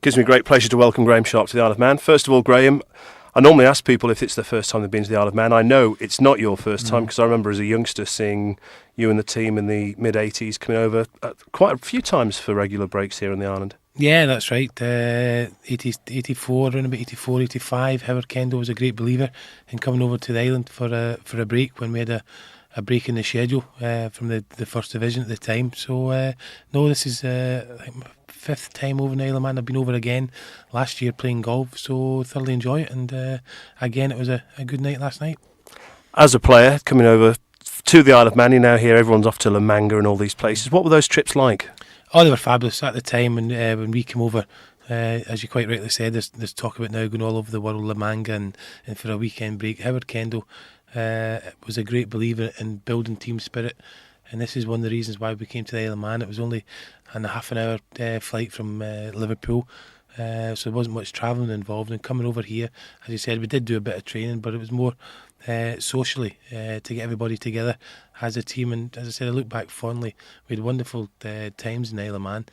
Gives me great pleasure to welcome Graeme Sharp to the Isle of Man. First of all, Graeme, I normally ask people if it's the first time they've been to the Isle of Man. I know it's not your first time because I remember as a youngster seeing you and the team in the mid-80s coming over quite a few times for regular breaks here on the island. Yeah, that's right. 84, around about 84, 85. Howard Kendall was a great believer in coming over to the island for a break when we had a break in the schedule from the First Division at the time. So, no, this is I think my fifth time over in the Isle of Man. I've been over again last year playing golf, so thoroughly enjoy it. And again, it was a good night last night. As a player, coming over to the Isle of Man, you now hear everyone's off to La Manga and all these places. What were those trips like? Oh, they were fabulous at the time when we came over. As you quite rightly said, there's talk about now going all over the world, La Manga, and for a weekend break. Howard Kendall was a great believer in building team spirit, and this is one of the reasons why we came to the Isle of Man. It was only a half an hour flight from Liverpool, so there wasn't much travelling involved. And coming over here, as you said, we did do a bit of training, but it was more socially to get everybody together as a team. And as I said, I look back fondly. We had wonderful times in Isle of Man.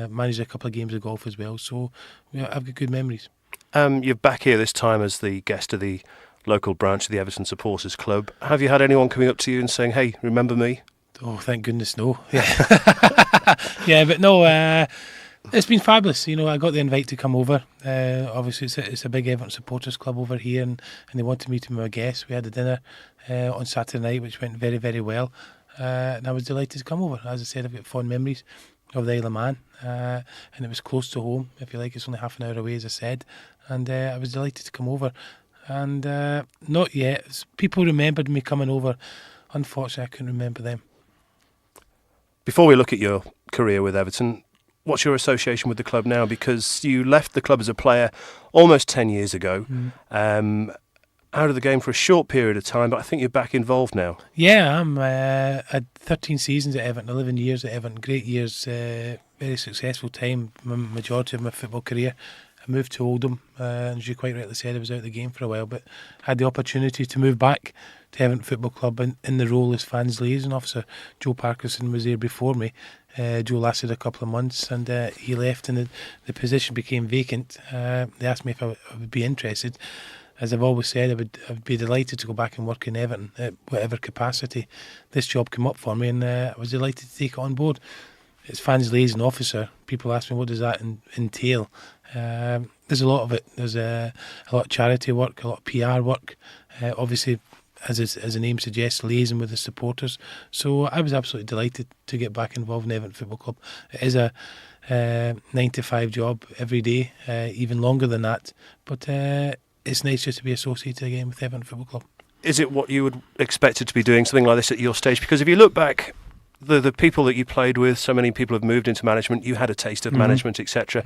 Managed a couple of games of golf as well, so I've got good memories. You're back here this time as the guest of the local branch of the Everton Supporters Club. Have you had anyone coming up to you and saying, "Hey, remember me"? Oh, thank goodness, no. Yeah, yeah, but no. It's been fabulous. You know, I got the invite to come over. Obviously, it's a big Everton Supporters Club over here, and they wanted me to be a guest. We had a dinner on Saturday night, which went very, very well. And I was delighted to come over. As I said, I've got fond memories of the Isle of Man, and it was close to home, if you like. It's only half an hour away, as I said, and I was delighted to come over. And not yet. People remembered me coming over. Unfortunately, I couldn't remember them. Before we look at your career with Everton, what's your association with the club now? Because you left the club as a player almost 10 years ago, out of the game for a short period of time, but I think you're back involved now. Yeah, I'm had 13 seasons at Everton, 11 years at Everton, great years, very successful time, majority of my football career. I moved to Oldham, and as you quite rightly said, I was out of the game for a while, but had the opportunity to move back to Everton Football Club in the role as fans liaison officer. Joe Parkinson was there before me. Joe lasted a couple of months, and he left, and the position became vacant. They asked me if I would be interested. As I've always said, I would be delighted to go back and work in Everton at whatever capacity. This job came up for me, and I was delighted to take it on board. It's fans liaison officer. People ask me, what does that entail? There's a lot of it. There's a lot of charity work, a lot of PR work. Obviously, as the name suggests, liaison with the supporters. So I was absolutely delighted to get back involved in Everton Football Club. It is a 9-to-5 job every day, even longer than that. But it's nice just to be associated again with Everton Football Club. Is it what you would expect it to be doing, something like this at your stage? Because if you look back, the people that you played with, so many people have moved into management, you had a taste of management, etc.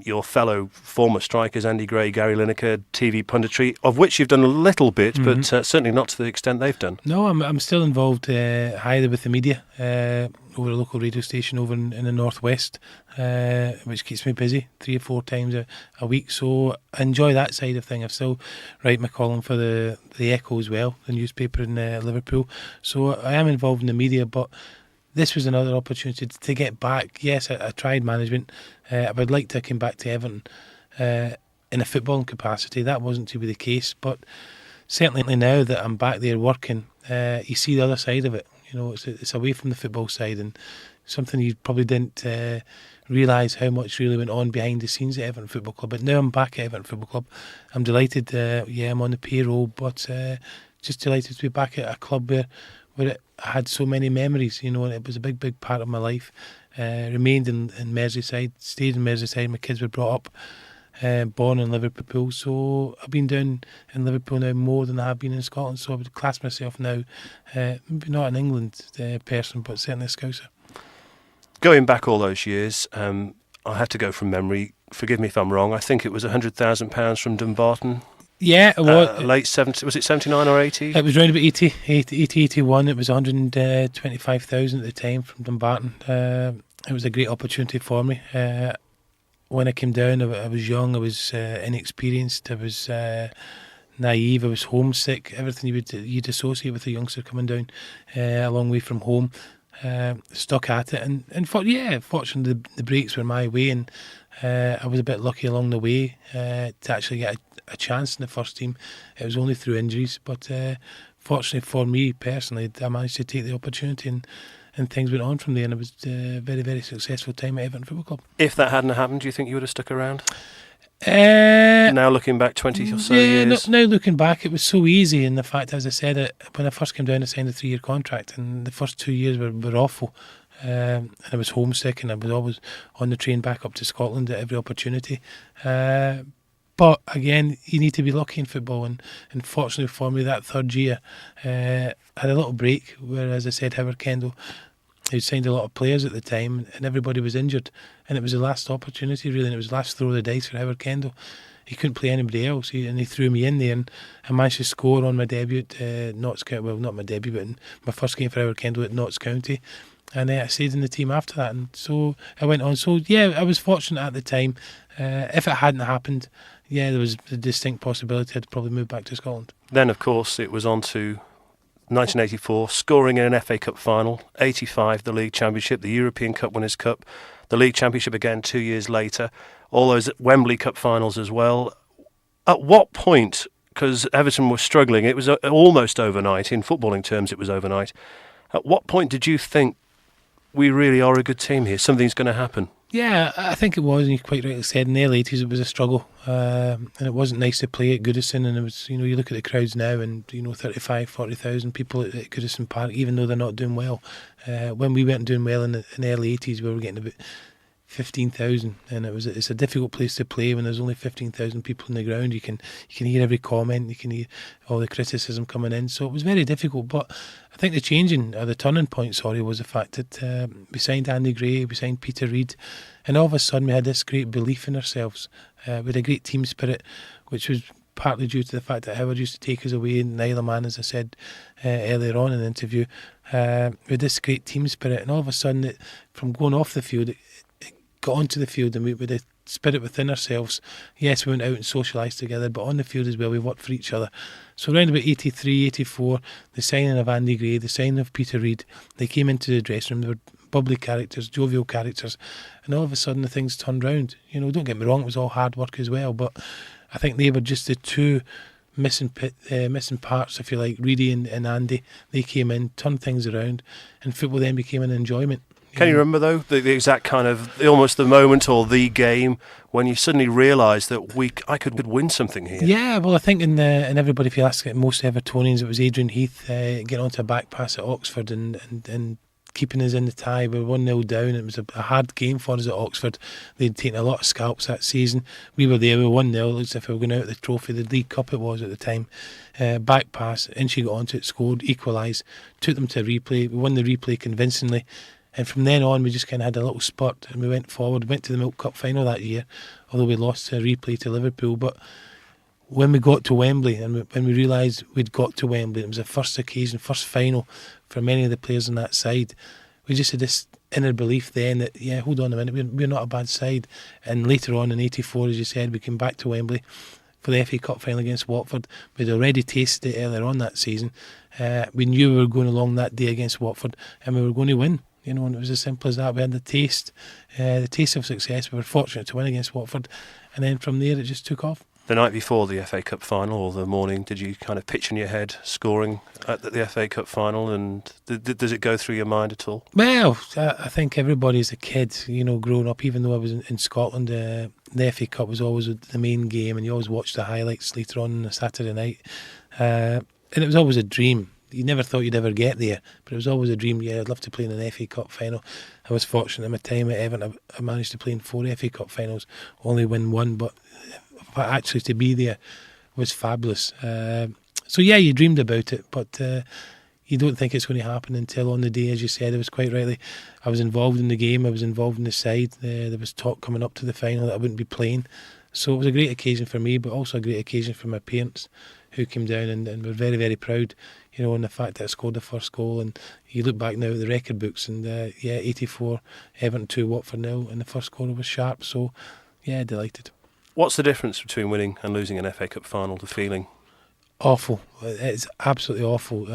Your fellow former strikers, Andy Gray, Gary Lineker, TV punditry, of which you've done a little bit, but certainly not to the extent they've done. No, I'm still involved highly with the media, over a local radio station over in the northwest, which keeps me busy 3 or 4 times a week. So I enjoy that side of things. I still write my column for the Echo as well, the newspaper in Liverpool. So I am involved in the media, but this was another opportunity to get back. Yes, I tried management. I would like to come back to Everton in a footballing capacity. That wasn't to be the case, but certainly now that I'm back there working, you see the other side of it. You know, it's away from the football side, and something you probably didn't realise how much really went on behind the scenes at Everton Football Club. But now I'm back at Everton Football Club. I'm delighted. I'm on the payroll, but just delighted to be back at a club where I had so many memories. You know, and it was a big part of my life. Remained in Merseyside, stayed in Merseyside. My kids were brought up. Born in Liverpool, so I've been down in Liverpool now more than I have been in Scotland, so I would class myself now maybe not an England person, but certainly a Scouser. Going back all those years, I have to go from memory, forgive me if I'm wrong, I think it was £100,000 from Dumbarton. Yeah, it was. Late 70s, was it 79 or 80? It was around about 80, 81. It was 125,000 at the time from Dumbarton. It was a great opportunity for me. When I came down, I was young, I was inexperienced, I was naive, I was homesick, everything you'd associate with a youngster coming down a long way from home. Stuck at it, and fortunately the breaks were my way, and I was a bit lucky along the way to actually get a chance in the first team. It was only through injuries, but fortunately for me personally, I managed to take the opportunity, and things went on from there, and it was a very, very successful time at Everton Football Club. If that hadn't happened, do you think you would have stuck around? Now looking back 20 or so years? Now looking back, it was so easy, and the fact, as I said, when I first came down, I signed a 3-year contract, and the first 2 years were awful. And I was homesick, and I was always on the train back up to Scotland at every opportunity. But again, you need to be lucky in football, and fortunately for me, that third year, I had a little break where, as I said, Howard Kendall, who signed a lot of players at the time, and everybody was injured, and it was the last opportunity really, and it was the last throw of the dice for Howard Kendall. He couldn't play anybody else, and he threw me in there, and I managed to score on my debut at Notts County. Well, not my debut, but in my first game for Howard Kendall at Notts County, and I stayed in the team after that, and so I went on. So yeah, I was fortunate at the time. If it hadn't happened, yeah, there was a distinct possibility I'd probably move back to Scotland. Then, of course, it was on to 1984, scoring in an FA Cup final, 85, the League Championship, the European Cup Winners' Cup, the League Championship again 2 years later, all those Wembley Cup finals as well. At what point, because Everton was struggling, it was almost overnight, in footballing terms it was overnight, at what point did you think, we really are a good team here, something's going to happen? Yeah, I think it was, and you quite rightly said, in the early 80s it was a struggle, and it wasn't nice to play at Goodison, and it was, you look at the crowds now, and 35, 40,000 people at Goodison Park, even though they're not doing well. When we weren't doing well in the early 80s, we were getting about 15,000, and it's a difficult place to play when there's only 15,000 people in the ground. You can hear every comment, you can hear all the criticism coming in, so it was very difficult. But I think the turning point, was the fact that we signed Andy Gray, we signed Peter Reid, and all of a sudden we had this great belief in ourselves. We had a great team spirit, which was partly due to the fact that Howard used to take us away in the Isle of Man, as I said earlier on in the interview. We had this great team spirit, and all of a sudden, from going off the field, it got onto the field, and with the spirit within ourselves, yes, we went out and socialised together, but on the field as well, we worked for each other. So around about 83, 84, the signing of Andy Gray, the signing of Peter Reid, they came into the dressing room, they were bubbly characters, jovial characters, and all of a sudden the things turned round. Don't get me wrong, it was all hard work as well, but I think they were just the two missing parts, if you like. Reedy and Andy, they came in, turned things around, and football then became an enjoyment. Can you remember, though, the exact kind of, almost the moment or the game when you suddenly realised that I could win something here? Yeah, well, I think in everybody, if you ask most Evertonians, it was Adrian Heath getting onto a back pass at Oxford and keeping us in the tie. We were 1-0 down. It was a hard game for us at Oxford. They'd taken a lot of scalps that season. We were there, we were 1-0. It looks as if we were going out of the trophy, the League Cup it was at the time. Back pass, and she got onto it, scored, equalised, took them to a replay. We won the replay convincingly. And from then on, we just kind of had a little spurt, and we went forward, went to the Milk Cup final that year, although we lost to a replay to Liverpool. But when we got to Wembley, and when we realised we'd got to Wembley, it was the first occasion, first final for many of the players on that side. We just had this inner belief then that, yeah, hold on a minute, we're not a bad side. And later on in 84, as you said, we came back to Wembley for the FA Cup final against Watford. We'd already tasted it earlier on that season. We knew we were going along that day against Watford, and we were going to win. And it was as simple as that. We had the taste of success. We were fortunate to win against Watford, and then from there it just took off. The night before the FA Cup final, or the morning, did you kind of picture in your head scoring at the FA Cup final, and does it go through your mind at all? Well, I think everybody as a kid, growing up, even though I was in Scotland, the FA Cup was always the main game, and you always watched the highlights later on a Saturday night, and it was always a dream. You never thought you'd ever get there, but it was always a dream. Yeah, I'd love to play in an FA Cup final. I was fortunate in my time at Everton. I managed to play in 4 FA Cup finals, only win 1, but actually to be there was fabulous. So yeah, you dreamed about it, but you don't think it's going to happen until on the day, as you said. It was quite rightly, I was involved in the game, I was involved in the side. There was talk coming up to the final that I wouldn't be playing. So it was a great occasion for me, but also a great occasion for my parents, who came down and were very, very proud, in the fact that I scored the first goal. And you look back now at the record books, and 84, Everton 2, Watford 0, and the first scorer was Sharp. So yeah, delighted. What's the difference between winning and losing an FA Cup final, the feeling? Awful. It's absolutely awful.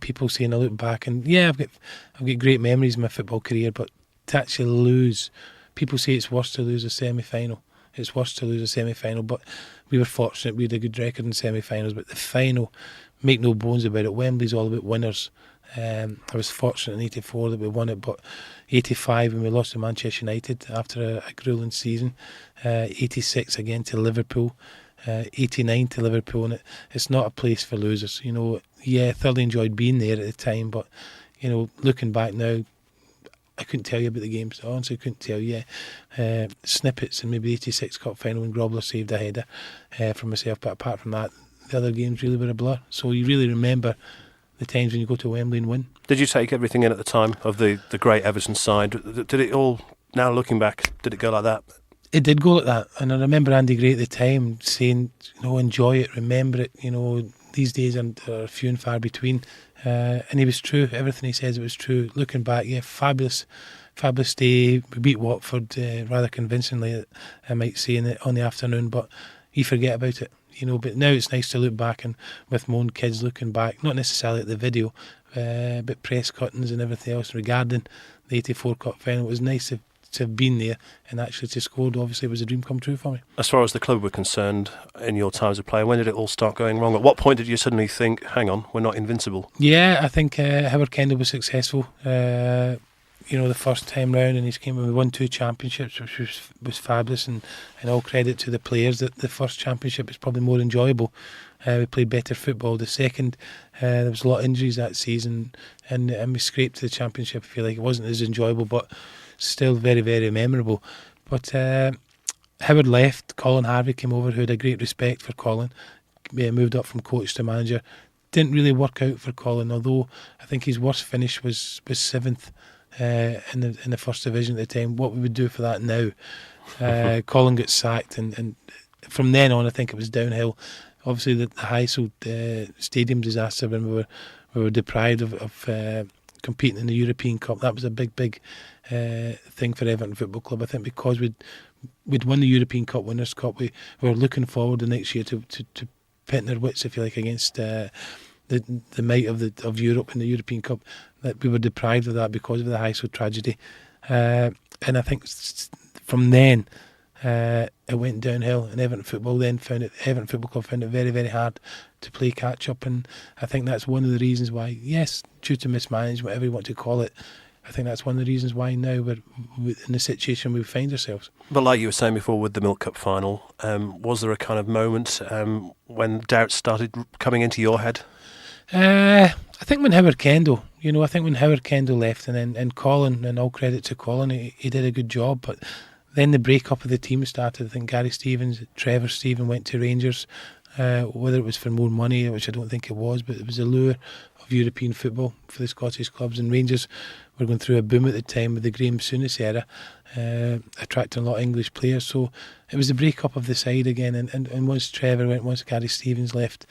People saying I look back, and I've got great memories in my football career, but to actually lose, people say it's worse to lose a semi-final. It's worse to lose a semi-final, but we were fortunate. We had a good record in semi-finals, but the final, make no bones about it, Wembley's all about winners. I was fortunate in '84 that we won it, but '85 when we lost to Manchester United after a grueling season, '86 again to Liverpool, '89 to Liverpool, and it's not a place for losers. I thoroughly enjoyed being there at the time, but looking back now, I couldn't tell you about the games. I honestly couldn't tell you. Snippets and maybe the '86 Cup final when Grobler saved a header from myself, but apart from that, the other games really were a blur. So you really remember the times when you go to Wembley and win. Did you take everything in at the time of the great Everton side? Did it all, now looking back, did it go like that? It did go like that, and I remember Andy Gray at the time saying, enjoy it, remember it. These days are few and far between. And he was true. Everything he says, it was true. Looking back, fabulous day. We beat Watford rather convincingly, I might say, on the afternoon, but you forget about it. But now it's nice to look back, and with my own kids looking back, not necessarily at the video, but press cuttings and everything else regarding the '84 Cup final. It was nice to have been there and actually to scored. Obviously, it was a dream come true for me. As far as the club were concerned, in your time as a player, when did it all start going wrong? At what point did you suddenly think, hang on, we're not invincible? Yeah, I think Howard Kendall was successful. The first time round, and we won 2 championships, which was fabulous, and all credit to the players. That the first championship was probably more enjoyable. We played better football. The second, there was a lot of injuries that season, and we scraped the championship. I feel like it wasn't as enjoyable, but still very, very memorable. But Howard left. Colin Harvey came over, who had a great respect for Colin. Moved up from coach to manager. Didn't really work out for Colin, although I think his worst finish was 7th. In the first division at the time. What we would do for that now. Colin got sacked, and from then on I think it was downhill. Obviously the Heysel stadium disaster, when we were deprived of competing in the European Cup, that was a big thing for Everton Football Club. I think because we'd won the European Cup, Winners' Cup, we were looking forward the next year to pitting our wits, if you like, against the might of Europe in the European Cup. That we were deprived of that because of the Heysel tragedy, and I think from then it went downhill, and Everton Football Club found it very, very hard to play catch up, and I think that's one of the reasons why, yes, due to mismanagement, whatever you want to call it, I think that's one of the reasons why now we're in the situation we find ourselves. But like you were saying before with the Milk Cup final, was there a kind of moment when doubts started coming into your head? I think when Howard Kendall left, and Colin, and all credit to Colin, he did a good job, but then the break-up of the team started. I think Gary Stevens, Trevor Stephen went to Rangers, whether it was for more money, which I don't think it was, but it was a lure of European football for the Scottish clubs, and Rangers were going through a boom at the time with the Graeme Souness era, attracting a lot of English players, so it was the break-up of the side again, and once Trevor went, once Gary Stevens left,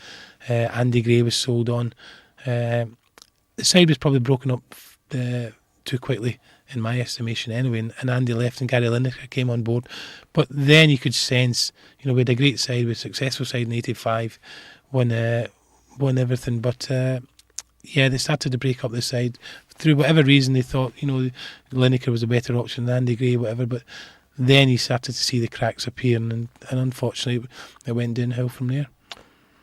Andy Gray was sold on. The side was probably broken up too quickly, in my estimation anyway, and Andy left and Gary Lineker came on board. But then you could sense, we had a great side, we had a successful side in '85, won everything, but they started to break up the side. Through whatever reason they thought, Lineker was a better option than Andy Gray, whatever, but then you started to see the cracks appearing, and unfortunately it went downhill from there.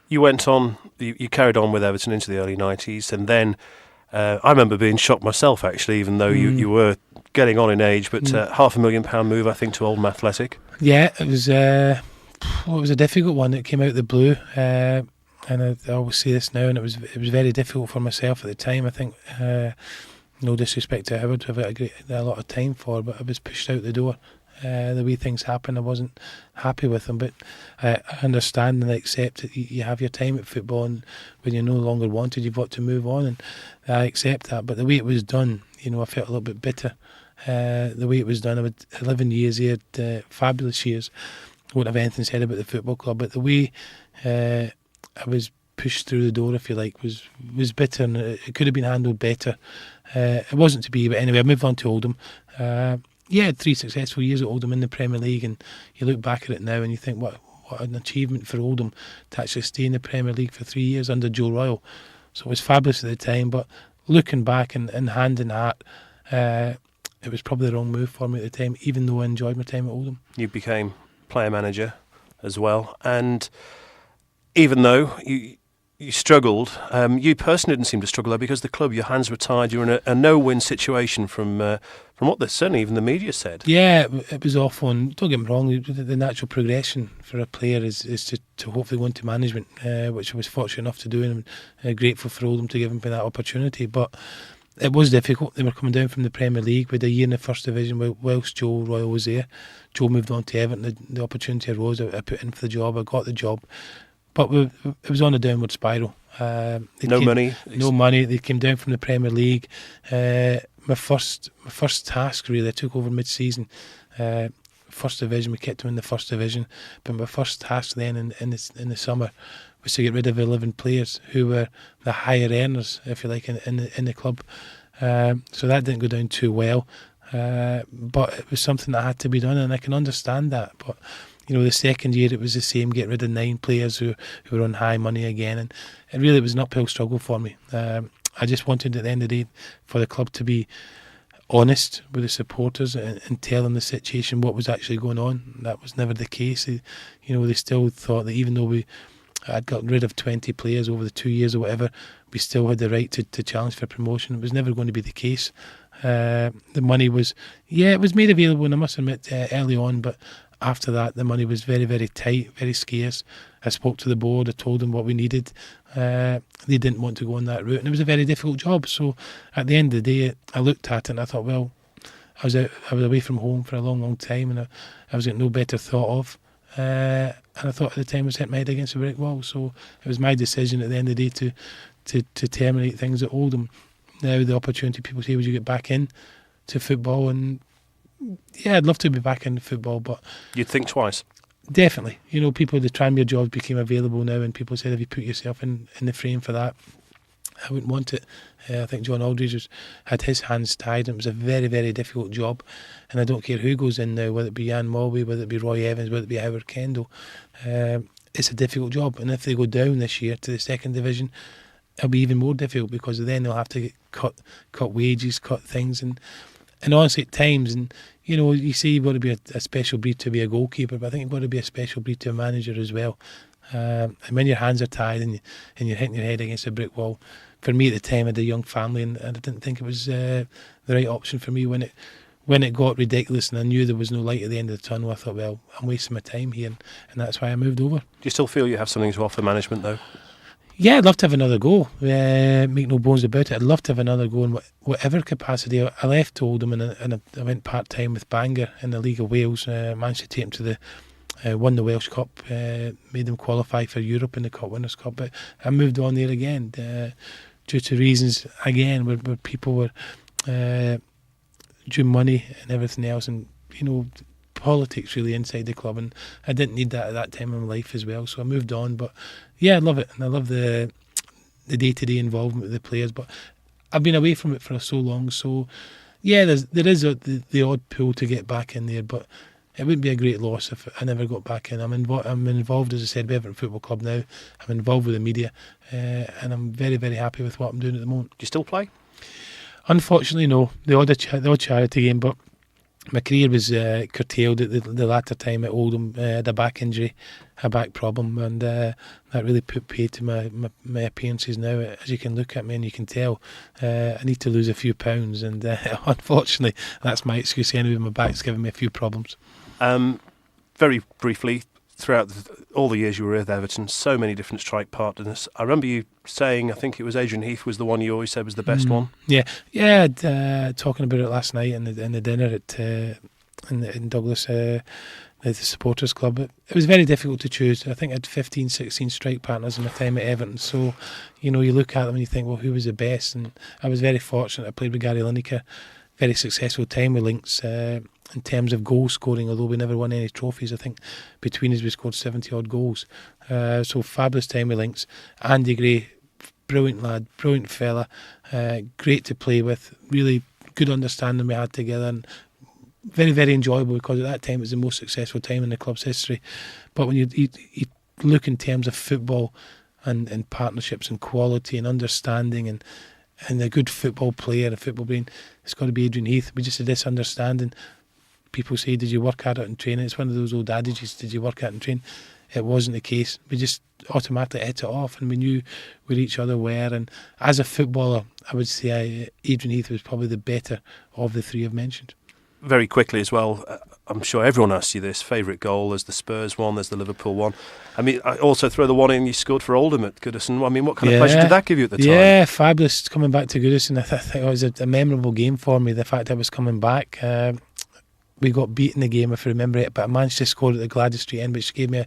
You went on, you carried on with Everton into the early 90s, and then I remember being shocked myself, actually, even though you were getting on in age, but £500,000 move, I think, to Oldham Athletic. Yeah, it was it was a difficult one. It came out of the blue, and I always say this now, and it was very difficult for myself at the time. I think, no disrespect to Howard, I've got a lot of time for, but I was pushed out the door. The way things happened, I wasn't happy with them, but I understand and I accept that you have your time at football, and when you're no longer wanted, you've got to move on, and I accept that. But the way it was done, I felt a little bit bitter. The way it was done, I had 11 years here, fabulous years. I wouldn't have anything said about the football club, but the way I was pushed through the door, if you like, was bitter, and it could have been handled better. It wasn't to be, but anyway, I moved on to Oldham. I had 3 successful years at Oldham in the Premier League, and you look back at it now and you think, what an achievement for Oldham to actually stay in the Premier League for 3 years under Joe Royle. So it was fabulous at the time, but looking back and hand in heart, it was probably the wrong move for me at the time, even though I enjoyed my time at Oldham. You became player manager as well, and even though you struggled, you personally didn't seem to struggle though, because the club, your hands were tied. You were in a no-win situation from what certainly even the media said. Yeah, it was awful, and don't get me wrong, the natural progression for a player is to hopefully go into management, which I was fortunate enough to do, and I'm grateful for Oldham to give me that opportunity. But it was difficult. They were coming down from the Premier League with a year in the First Division whilst Joe Royal was there. Joe moved on to Everton. The opportunity arose. I put in for the job. I got the job. But it was on a downward spiral. No money. They came down from the Premier League. My first task, really, I took over mid-season. First Division, we kept them in the First Division. But my first task then in the summer was to get rid of 11 players who were the higher earners, if you like, in the club. So that didn't go down too well. But it was something that had to be done, and I can understand that. But the second year it was the same, get rid of 9 players who were on high money again, and it was an uphill struggle for me. I just wanted at the end of the day for the club to be honest with the supporters and tell them the situation, what was actually going on. That was never the case. They still thought that even though I'd got rid of 20 players over the 2 years or whatever, we still had the right to challenge for promotion. It was never going to be the case. The money was, it was made available, and I must admit, early on, but after that, the money was very, very tight, very scarce. I spoke to the board, I told them what we needed. They didn't want to go on that route, and it was a very difficult job. So at the end of the day, I looked at it and I thought, well, I was away from home for a long, long time, and I was getting no better thought of. And I thought at the time I was hitting my head against a brick wall. So it was my decision at the end of the day to terminate things at Oldham. Now the opportunity, people say, would you get back in to football? And yeah, I'd love to be back in football, but you'd think twice. Definitely. People, the Tranmere jobs became available now, and people said, have you put yourself in the frame for that? I wouldn't want it. I think John Aldridge had his hands tied, and it was a very, very difficult job. And I don't care who goes in now, whether it be Jan Mulvey, whether it be Roy Evans, whether it be Howard Kendall. It's a difficult job. And if they go down this year to the second division, it'll be even more difficult, because then they'll have to get cut wages, cut things. And honestly, at times, and you say you've got to be a special breed to be a goalkeeper, but I think you've got to be a special breed to a manager as well. And when your hands are tied and you're hitting your head against a brick wall, for me at the time I had a young family, and I didn't think it was the right option for me when it got ridiculous and I knew there was no light at the end of the tunnel. I thought, well, I'm wasting my time here, and that's why I moved over. Do you still feel you have something to offer management though? Yeah, I'd love to have another go. Make no bones about it. I'd love to have another go in whatever capacity. I left Oldham and I went part-time with Bangor in the League of Wales. Managed to take them to won the Welsh Cup, made them qualify for Europe in the Cup Winners' Cup. But I moved on there again due to reasons, again, where people were due money and everything else, and politics really inside the club, and I didn't need that at that time in my life as well, so I moved on. But yeah, I love it, and I love the day-to-day involvement with the players, but I've been away from it for so long, so yeah, there is the odd pull to get back in there, but it wouldn't be a great loss if I never got back in. I'm involved, as I said, with Everton Football Club now. I'm involved with the media, and I'm very, very happy with what I'm doing at the moment. Do you still play? Unfortunately, no. The odd charity game, but my career was curtailed at the latter time at Oldham. I had a back injury, a back problem, and that really put paid to my appearances now. As you can look at me and you can tell, I need to lose a few pounds, and unfortunately that's my excuse anyway. My back's giving me a few problems. Very briefly, throughout all the years you were with Everton, so many different strike partners. I remember you saying, I think it was Adrian Heath was the one you always said was the best one. Yeah. Talking about it last night in the dinner at in Douglas, the supporters club. It was very difficult to choose. I think I had 15, 16 strike partners in my time at Everton. So, you look at them and you think, well, who was the best? And I was very fortunate. I played with Gary Lineker. Very successful time with Links in terms of goal scoring, although we never won any trophies. I think between us we scored 70 odd goals. So fabulous time with Links. Andy Gray, brilliant lad, brilliant fella, great to play with, really good understanding we had together, and very, very enjoyable, because at that time it was the most successful time in the club's history. But when you look in terms of football and partnerships and quality and understanding, and and a good football player, a football brain, it's got to be Adrian Heath. We just had this understanding. People say, did you work hard at it in training? It's one of those old adages, did you work hard in training? It wasn't the case. We just automatically hit it off, and we knew where each other were. And as a footballer, I would say Adrian Heath was probably the better of the three I've mentioned. Very quickly as well, I'm sure everyone asks you this, favourite goal, there's the Spurs one, there's the Liverpool one. I mean, I also throw the one in you scored for Oldham at Goodison. I mean, what kind of pleasure did that give you at the time? Yeah, fabulous coming back to Goodison. I think it was a memorable game for me, the fact I was coming back. We got beat in the game, if I remember it, but I managed to score at the Gladys Street end, which gave me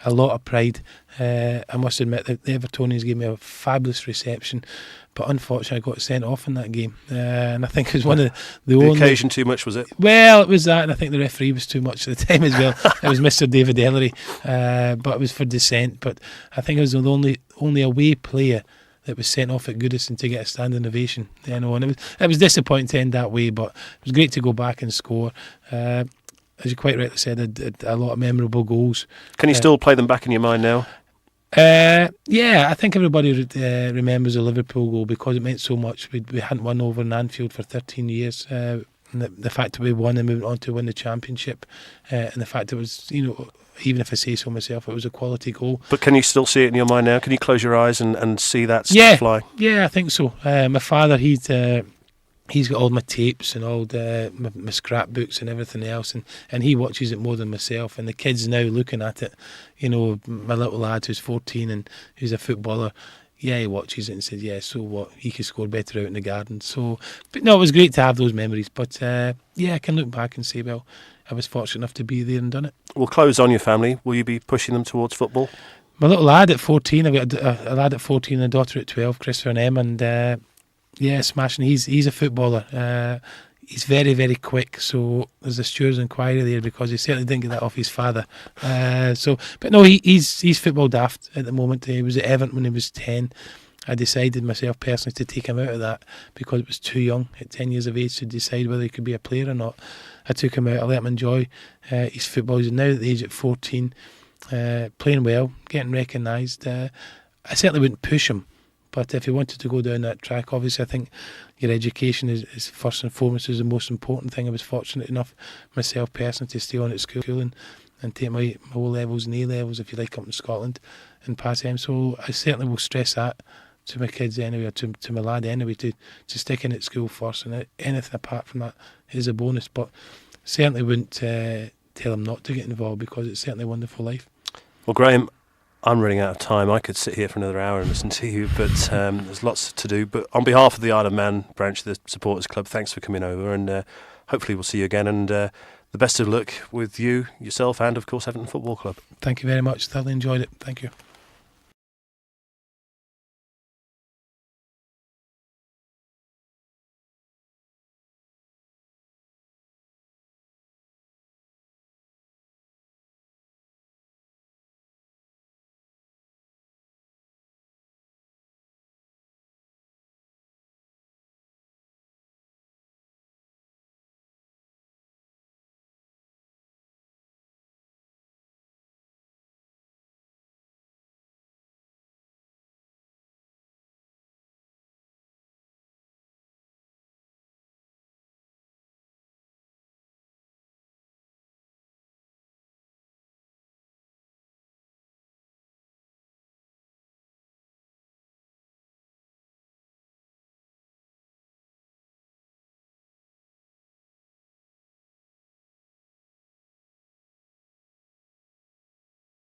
a lot of pride. I must admit that the Evertonians gave me a fabulous reception, but unfortunately I got sent off in that game. And I think it was one of the only... occasion too much, was it? Well, it was that, and I think the referee was too much at the time as well. It was Mr. David Ellery, but it was for dissent. But I think it was the only away player that was sent off at Goodison to get a standing ovation. You know, and it was disappointing to end that way, but it was great to go back and score. As you quite rightly said, a lot of memorable goals. Can you still play them back in your mind now? Yeah, I think everybody remembers the Liverpool goal because it meant so much. We hadn't won over in Anfield for 13 years. And the fact that we won and moved on to win the championship, and the fact it was, you know, even if I say so myself, it was a quality goal. But can you still see it in your mind now? Can you close your eyes and see that fly? Yeah, I think so. My father, he's got all my tapes and all my scrapbooks and everything else, and he watches it more than myself. And the kids now looking at it, you know, my little lad who's 14 and who's a footballer, yeah, he watches it and says, yeah, so what? He could score better out in the garden. So, but no, it was great to have those memories. But yeah, I can look back and say, well, I was fortunate enough to be there and done it. We'll close on your family. Will you be pushing them towards football? My little lad at 14, I've got a lad at 14 and a daughter at 12, Christopher and Em, and yeah, smashing. He's a footballer. He's very, very quick. So there's a steward's inquiry there because he certainly didn't get that off his father. But no, he's football daft at the moment. He was at Everton when he was 10. I decided myself personally to take him out of that because it was too young at 10 years of age to decide whether he could be a player or not. I took him out. I let him enjoy his football. He's now at the age of 14, playing well, getting recognised. I certainly wouldn't push him. But if he wanted to go down that track, obviously I think your education is first and foremost is the most important thing. I was fortunate enough myself personally to stay on at school and take my O levels and A levels, if you like, up in Scotland and pass them. So I certainly will stress that to my kids anyway, or to my lad anyway, to stick in at school first, and anything apart from that is a bonus. But certainly wouldn't tell him not to get involved because it's certainly a wonderful life. Well, Graeme, I'm running out of time. I could sit here for another hour and listen to you, but there's lots to do. But on behalf of the Isle of Man branch of the Supporters Club, thanks for coming over, and hopefully we'll see you again. And the best of luck with you, yourself, and of course Everton Football Club. Thank you very much. Thoroughly enjoyed it. Thank you.